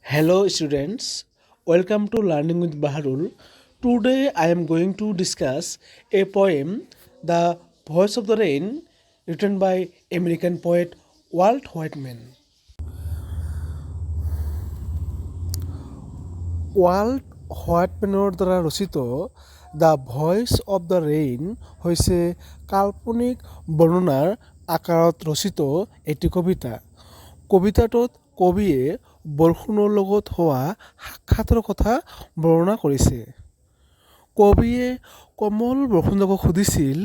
Hello students, welcome to Learning with Baharul. Today I am going to discuss a poem, The Voice of the Rain, written by American poet Walt Whitman. Walt হোৱাইটমেনৰ দ্বাৰা ৰচিত the voice of the rain হৈছে কাল্পনিক বৰ্ণনাৰ আকাৰত ৰচিত এটি কবিতা। কবিতাটোত কবিয়ে বৰষুণৰ লগত হোৱা সাক্ষাতৰ কথা বৰ্ণনা কৰিছে। কবিয়ে কোমল বৰষুণজাকক সুধিছিল,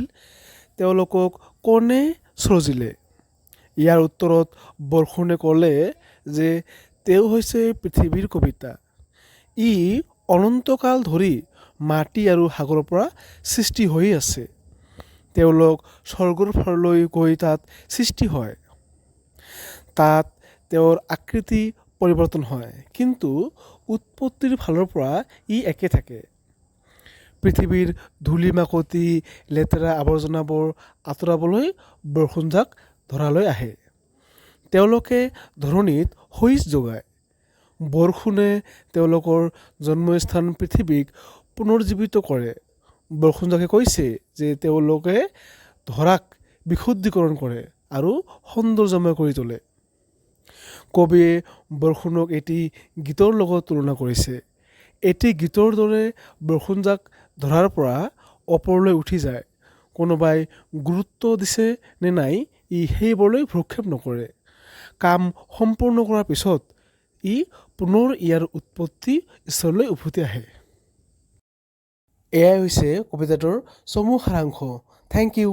তেওঁলোকক কোনে স্ৰজিলে? ইয়াৰ উত্তৰত বৰষুণে ক'লে যে তেওঁ হৈছে পৃথিৱীৰ কবিতা। ই অনন্তকাল ধৰি মাটি আৰু সাগৰৰ পৰা সৃষ্টি হৈ আছে। তেওঁলোক স্বৰ্গৰ ফাললৈ গৈ তাত সৃষ্টি হয়। তাত তেওঁৰ আকৃতি পৰিৱৰ্তন হয়, কিন্তু উৎপত্তিৰ ফালৰ পৰা ই একে থাকে। পৃথিৱীৰ ধূলি মাকতি লেতেৰা আৱৰ্জনাবোৰ আঁতৰাবলৈ বৰষুণজাক ধৰালৈ আহে। তেওঁলোকে ধৰণীত শইচ যোগায়। বৰষুণে তেওঁলোকৰ জন্মস্থান পৃথিৱীক পুনৰুজ্জীৱিত কৰে। বৰষুণজাকে কৈছে যে তেওঁলোকে ধৰাক বিশুদ্ধীকৰণ কৰে আৰু সৌন্দৰ্যময় কৰি তোলে। কবিয়ে বৰষুণক এটি গীতৰ লগত তুলনা কৰিছে। এটি গীতৰ দৰে বৰষুণজাক ধৰাৰ পৰা ওপৰলৈ উঠি যায়। কোনোবাই গুৰুত্ব দিছে নে নাই ই সেইবোৰলৈ ভ্ৰক্ষেপ নকৰে। কাম সম্পূৰ্ণ কৰাৰ পিছত ই পুনৰ ইয়াৰ উৎপত্তি স্থললৈ উভতি আহে। এয়াই হৈছে কবিতাটোৰ চমু সাৰাংশ। Thank U.